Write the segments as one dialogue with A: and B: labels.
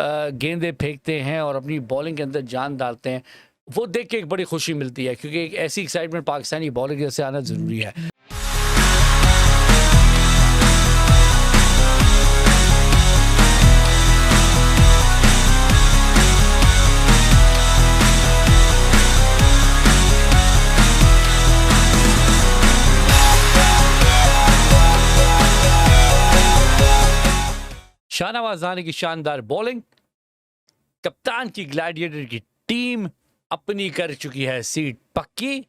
A: गेंदें फेंकते हैं और अपनी बॉलिंग के अंदर जान डालते हैं, वो देख के एक बड़ी खुशी मिलती है, क्योंकि एक ऐसी एक्साइटमेंट पाकिस्तानी बॉलिंग से आना ज़रूरी है। शाहनवाज अज़ानी की शानदार बॉलिंग, कप्तान की ग्लैडिएटर की टीम अपनी कर चुकी है सीट पक्की,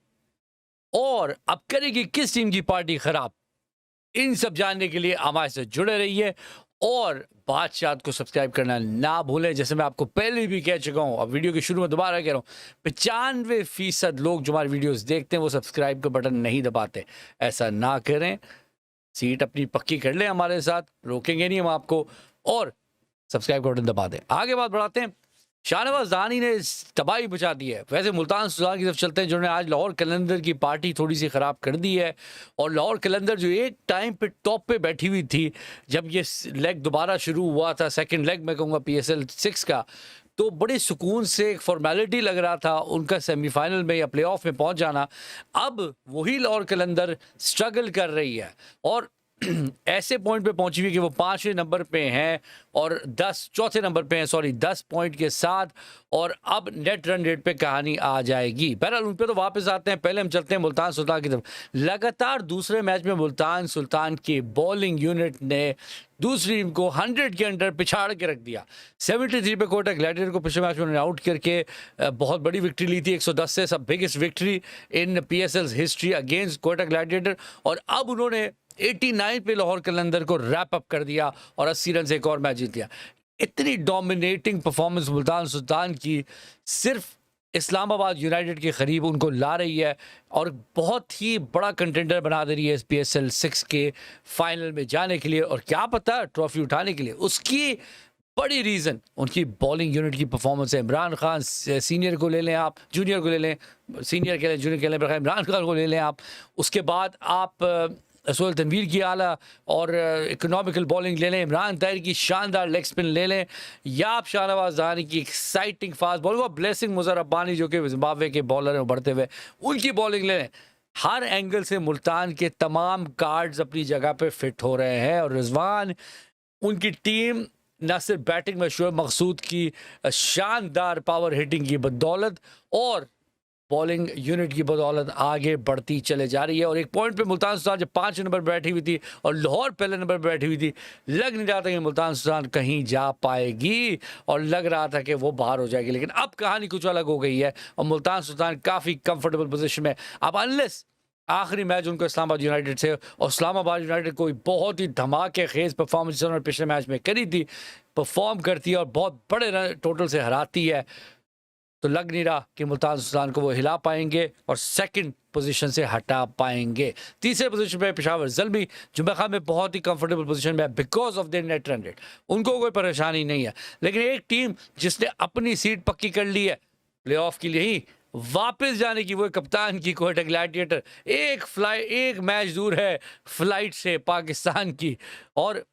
A: और अब करेगी किस टीम की पार्टी खराब। इन सब जानने के लिए हमारे से जुड़े रहिए और बादशाह को सब्सक्राइब करना ना भूलें। जैसे मैं आपको पहले भी कह चुका हूं, अब वीडियो के शुरू में दोबारा कह रहा हूं, 95% लोग जो हमारे वीडियोस देखते हैं वो सब्सक्राइब का बटन नहीं दबाते। ऐसा ना करें, सीट अपनी पक्की कर लें हमारे साथ, रोकेंगे नहीं हम आपको, और सब्सक्राइब का बटन दबा दें। आगे बात बढ़ाते हैं। शाहनवाज अज़ानी ने तबाही मचा दी है। वैसे मुल्तान सुल्तान की तरफ चलते हैं, जिन्होंने आज लाहौर कलंदर की पार्टी थोड़ी सी ख़राब कर दी है। और लाहौर कलंदर जो एक टाइम पे टॉप पे बैठी हुई थी, जब ये लेग दोबारा शुरू हुआ था, सेकंड लेग मैं कहूँगा PSL 6 का, तो बड़े सुकून से एक फॉर्मेलिटी लग रहा था उनका सेमीफाइनल में या प्ले ऑफ में पहुँच जाना। अब वही लाहौर कलंदर स्ट्रगल कर रही है और ऐसे पॉइंट पे पहुंची हुई कि वो 5वें नंबर पे हैं और 4थे नंबर पे हैं, 10 पॉइंट के साथ, और अब नेट रन रेट पे कहानी आ जाएगी। बहरहाल उन पे तो वापस आते हैं, पहले हम चलते हैं मुल्तान सुल्तान की तरफ। लगातार दूसरे मैच में मुल्तान सुल्तान की बॉलिंग यूनिट ने दूसरी टीम को 100 के अंडर पिछाड़ के रख दिया। 73 पे कोटा ग्लैडिएटर को पिछले मैच में उन्होंने आउट करके बहुत बड़ी विक्ट्री ली थी, 110 से, सब biggest victory in PSL history against Quetta gladiator. और अब उन्होंने 89 पे लाहौर कलंदर को रैप अप कर दिया और 80 रन से एक और मैच जीत लिया। इतनी डोमिनेटिंग परफॉर्मेंस मुल्तान सुल्तान की सिर्फ इस्लामाबाद यूनाइटेड के करीब उनको ला रही है और बहुत ही बड़ा कंटेंडर बना दे रही है इस PSL 6 के फाइनल में जाने के लिए, और क्या पता ट्रॉफी उठाने के लिए। उसकी बड़ी रीज़न उनकी बॉलिंग यूनिट की परफॉर्मेंस है। इमरान खान सीनियर को ले लें आप, जूनियर को ले लें, सीनियर के लें, जूनियर के लें, इमरान खान को ले लें आप, उसके बाद आप सोहेल तनवीर की आला और इकोनॉमिकल बॉलिंग ले लें, इमरान ताहिर की शानदार लेग स्पिन ले लें, या आप शाहनवाज अज़ानी की एक्साइटिंग फास्ट बॉलिंग, और ब्लेसिंग मुज़र रब्बानी जो कि जिम्बाब्वे के बॉलर हैं बढ़ते हुए, उनकी बॉलिंग ले लें। हर एंगल से मुल्तान के तमाम कार्ड्स अपनी जगह पे फिट हो रहे हैं, और रिजवान उनकी टीम न सिर्फ बैटिंग में शोएब मकसूद की शानदार पावर हिटिंग की बदौलत और बॉलिंग यूनिट की बदौलत आगे बढ़ती चले जा रही है। और एक पॉइंट पे मुल्तान सुल्तान जब 5 नंबर पर बैठी हुई थी और लाहौर पहले नंबर पर बैठी हुई थी, लग नहीं रहा था कि मुल्तान सुल्तान कहीं जा पाएगी और लग रहा था कि वो बाहर हो जाएगी, लेकिन अब कहानी कुछ अलग हो गई है और मुल्तान सुल्तान काफ़ी कंफर्टेबल पोजीशन में। अब अनलेस आखिरी मैच उनको इस्लामाबाद यूनाइटेड से, और इस्लामाबाद यूनाइटेड कोई बहुत ही धमाके खेज परफॉर्मेंस उन्होंने पिछले मैच में करी थी, परफॉर्म करती है और बहुत बड़े रन टोटल से हराती है, तो लग नहीं रहा कि मुल्तान सुल्तान को वो हिला पाएंगे और सेकंड पोजीशन से हटा पाएंगे। तीसरे पोजीशन पे पेशावर ज़ल्मी, जो मैं ख्याल में बहुत ही कंफर्टेबल पोजीशन में है because of their net run rate, उनको कोई परेशानी नहीं है। लेकिन एक टीम जिसने अपनी सीट पक्की कर ली है प्लेऑफ के लिए ही वापस जाने की, वो कप्तान की कोटा ग्लैडिएटर एक मैच दूर है फ्लाइट से पाकिस्तान की, और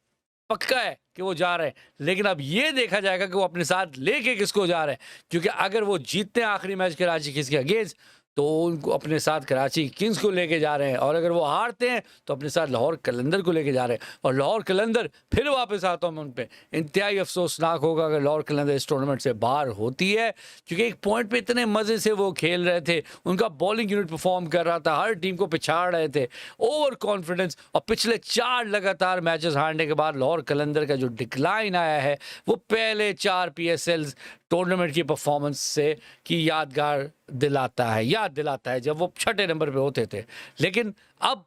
A: पक्का है कि वो जा रहे हैं। लेकिन अब ये देखा जाएगा कि वो अपने साथ लेके किसको जा रहे हैं, क्योंकि अगर वो जीतते हैं आखिरी मैच कराची किंग्स के अगेंस्ट, तो उनको अपने साथ कराची किंग्स को लेके जा रहे हैं, और अगर वो हारते हैं तो अपने साथ लाहौर कलंदर को लेके जा रहे हैं। और लाहौर कलंदर, फिर वापस आता हूँ मैं उन पर, इंतहाई अफसोसनाक होगा अगर लाहौर कलंदर इस टूर्नामेंट से बाहर होती है, क्योंकि एक पॉइंट पे इतने मज़े से वो खेल रहे थे, उनका बॉलिंग यूनिट परफॉर्म कर रहा था, हर टीम को पिछाड़ रहे थे, ओवर कॉन्फिडेंस, और पिछले 4 लगातार मैचेस हारने के बाद लाहौर कलंदर का जो डिक्लाइन आया है वो पहले 4 PSL टूर्नामेंट की परफॉर्मेंस से की याद दिलाता है जब वो 6ठे नंबर पे होते थे। लेकिन अब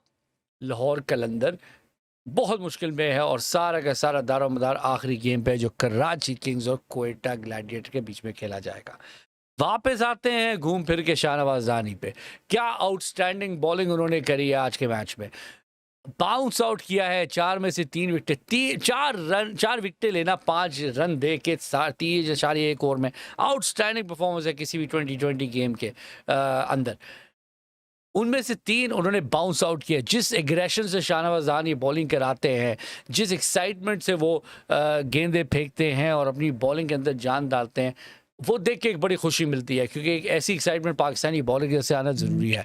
A: लाहौर कलंदर बहुत मुश्किल में है और सारा का सारा दारोमदार आखिरी गेम पे जो कराची किंग्स और कोयटा ग्लैडिएटर के बीच में खेला जाएगा। वापस आते हैं घूम फिर के शाहनवाज अज़ानी पे। क्या आउटस्टैंडिंग बॉलिंग उन्होंने करी है आज के मैच में। बाउंस आउट किया है 4 में से 3 विकेटें, 4 विकेटें लेना 5 रन दे के 3.1 ओवर में आउटस्टैंडिंग परफॉर्मेंस है किसी भी 2020 गेम के अंदर। उनमें से 3 उन्होंने बाउंस आउट किया। जिस एग्रेशन से शाहनवाज खान ये बॉलिंग कराते हैं, जिस एक्साइटमेंट से वो गेंदें फेंकते हैं और अपनी बॉलिंग के अंदर जान डालते हैं, वो देख के एक बड़ी खुशी मिलती है, क्योंकि एक ऐसी एक्साइटमेंट पाकिस्तानी बॉलिंग से आना ज़रूरी है।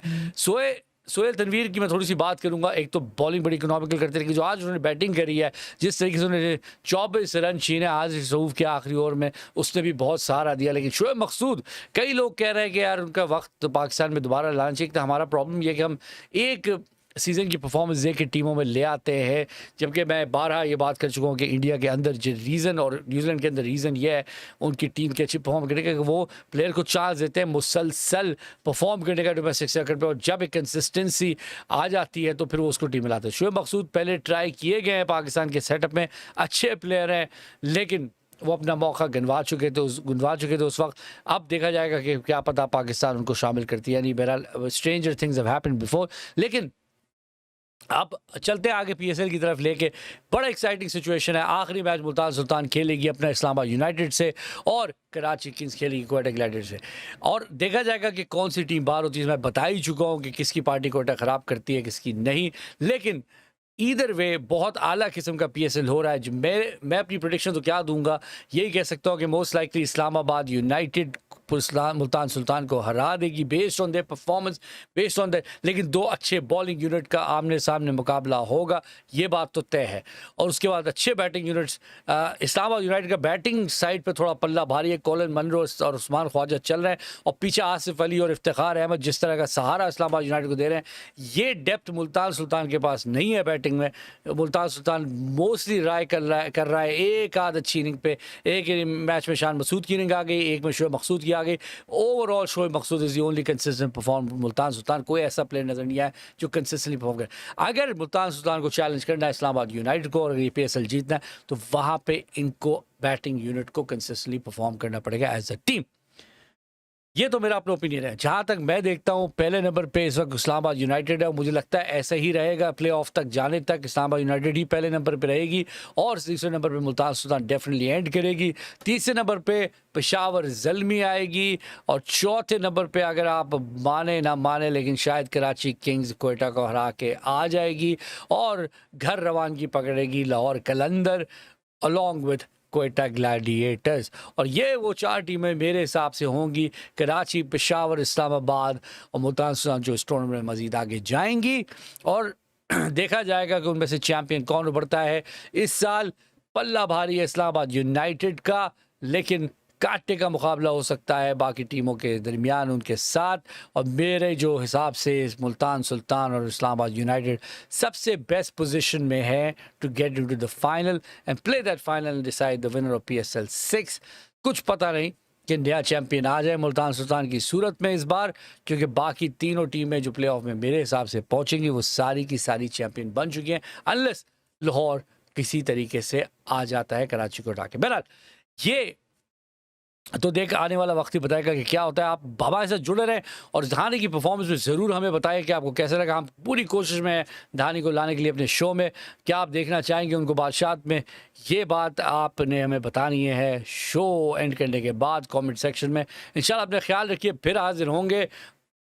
A: सोहेल तनवीर की मैं थोड़ी सी बात करूंगा। एक तो बॉलिंग बड़ी इकोनॉमिकल करते रहे, जो आज उन्होंने बैटिंग करी है, जिस तरीके से उन्होंने 24 रन छीने आज रऊफ के आखिरी ओवर में, उसने भी बहुत सहारा दिया। लेकिन शोएब मकसूद, कई लोग कह रहे हैं कि यार उनका वक्त तो पाकिस्तान में दोबारा लाना चाहिए। तो हमारा प्रॉब्लम यह कि हम एक सीज़न की परफॉर्मेंस दे के टीमों में ले आते हैं, जबकि मैं बारहा ये बात कर चुका हूँ कि इंडिया के अंदर जो रीज़न और न्यूजीलैंड के अंदर रीज़न ये है उनकी टीम के अच्छी परफॉर्म करने का, कि वो प्लेयर को चांस देते हैं मुसलसल परफॉर्म करने का डोमेस्टिक सर्किट पे, और जब एक कंसिस्टेंसी आ जाती है तो फिर वो उसको टीम में लाते हैं। शोएब मकसूद पहले ट्राई किए गए हैं पाकिस्तान के सेटअप में, अच्छे प्लेयर हैं, लेकिन वो अपना मौका गंवा चुके थे उस वक्त। अब देखा जाएगा कि क्या पता पाकिस्तान उनको शामिल करती है। यानी बहरहाल stranger things have happened before. लेकिन अब चलते हैं आगे पीएसएल की तरफ लेके। बड़ा एक्साइटिंग सिचुएशन है। आखिरी मैच मुल्तान सुल्तान खेलेगी अपना इस्लामाबाद यूनाइटेड से, और कराची किंग्स खेलेगी क्वेटा ग्लैडिएटर से, और देखा जाएगा कि कौन सी टीम बाहर होती है। मैं बता ही चुका हूँ कि किसकी पार्टी क्वेटा ख़राब करती है, किसकी नहीं। लेकिन ईदर वे बहुत आला किस्म का पीएसएल हो रहा है। जो मैं अपनी प्रेडिक्शन तो क्या दूंगा, यही कह सकता हूँ कि most likely Islamabad United Multan Sultan को हरा देगी based on their performance, based on their. लेकिन 2 अच्छे बॉलिंग यूनिट का आमने सामने मुकाबला होगा, ये बात तो तय है। और उसके बाद अच्छे बैटिंग यूनिट्स, इस्लामाबाद यूनाइटेड का बैटिंग साइड पे थोड़ा पल्ला भारी है। कॉलिन मनरो और उस्मान ख्वाजा चल रहे हैं, और पीछे आसिफ अली और इफ्तिखार अहमद जिस तरह का सहारा इस्लामाबाद यूनाइटेड को दे रहे हैं, ये डेप्थ मुल्तान सुल्तान के पास नहीं है बैटिंग में। मुल्तान सुल्तान मोस्टली राय कर रहा है एक आध अच्छी इनिंग पे। एक मैच में शान मसूद की इनिंग आ गई, एक में शोएब मकसूद की आ गई। Overall Shoaib Maqsood is the only consistent perform. Multan Sultan कोई ऐसा प्लेयर नजर नहीं आया जो कंसिस्टेंटली परफॉर्म करे। अगर मुल्तान सुल्तान को चैलेंज करना है इस्लामाबाद यूनाइटेड को, और अगर ये पीएसएल जीतना है, तो वहां पे इनको बैटिंग यूनिट को कंसिस्टेंटली परफॉर्म करना पड़ेगा एज अ टीम। ये तो मेरा अपना ओपिनियन है। जहाँ तक मैं देखता हूँ पहले नंबर पे इस वक्त इस्लामाबाद यूनाइटेड है, और मुझे लगता है ऐसा ही रहेगा प्ले ऑफ तक जाने तक। इस्लामाबाद यूनाइटेड ही पहले नंबर पे रहेगी, और तीसरे नंबर पे मुल्तान सुल्तान डेफिनेटली एंड करेगी। तीसरे नंबर पे पेशावर ज़ल्मी आएगी, और चौथे नंबर पे अगर आप माने ना माने लेकिन शायद कराची किंग्स क्वेटा को हरा के आ जाएगी, और घर रवानगी पकड़ेगी लाहौर कलंदर अलॉन्ग विथ क्वेटा ग्लैडिएटर्स। और ये वो 4 टीमें मेरे हिसाब से होंगी, कराची, पेशावर, इस्लामाबाद और मुल्तान सुल्तान, जो इस टूर्नामेंट में मज़ीद आगे जाएंगी। और देखा जाएगा कि उनमें से चैम्पियन कौन उभरता है। इस साल पल्ला भारी है इस्लामाबाद यूनाइटेड का, लेकिन कांटे का मुकाबला हो सकता है बाकी टीमों के दरमियान उनके साथ। और मेरे जो हिसाब से मुल्तान सुल्तान और इस्लामाबाद यूनाइटेड सबसे बेस्ट पोजीशन में है to get into the final and play that final and decide the winner of PSL 6। कुछ पता नहीं कि नया चैंपियन आ जाए मुल्तान सुल्तान की सूरत में इस बार, क्योंकि बाकी तीनों टीमें जो प्ले ऑफ में मेरे हिसाब से पहुंचेंगी वो सारी की सारी चैंपियन बन चुकी हैं, अनलेस लाहौर किसी तरीके से आ जाता है कराची को हटा के। बहरहाल ये तो देख आने वाला वक्त ही बताएगा कि क्या होता है। आप हमारे साथ जुड़े रहें, और धानी की परफॉर्मेंस में ज़रूर हमें बताएं कि आपको कैसे लगा। हम पूरी कोशिश में हैं धानी को लाने के लिए अपने शो में। क्या आप देखना चाहेंगे उनको बादशाह में, ये बात आपने हमें बतानी है शो एंड करने के बाद कमेंट सेक्शन में। इंशाल्लाह अपने ख्याल रखिए, फिर हाजिर होंगे।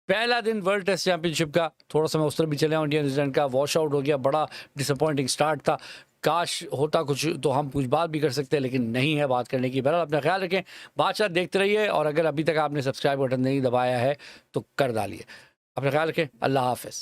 A: पहला दिन वर्ल्ड टेस्ट चैंपियनशिप का, थोड़ा सा मैं उस तरफ भी चले आऊँ। इंडिया न्यूजीलैंड का वॉश आउट हो गया, बड़ा डिसअपॉइंटिंग स्टार्ट था। काश होता कुछ तो हम कुछ बात भी कर सकते हैं, लेकिन नहीं है बात करने की। बहरहाल अपना ख्याल रखें, बादशाह देखते रहिए, और अगर अभी तक आपने सब्सक्राइब बटन नहीं दबाया है तो कर डालिए। अपना ख्याल रखें, अल्लाह हाफ़िज़।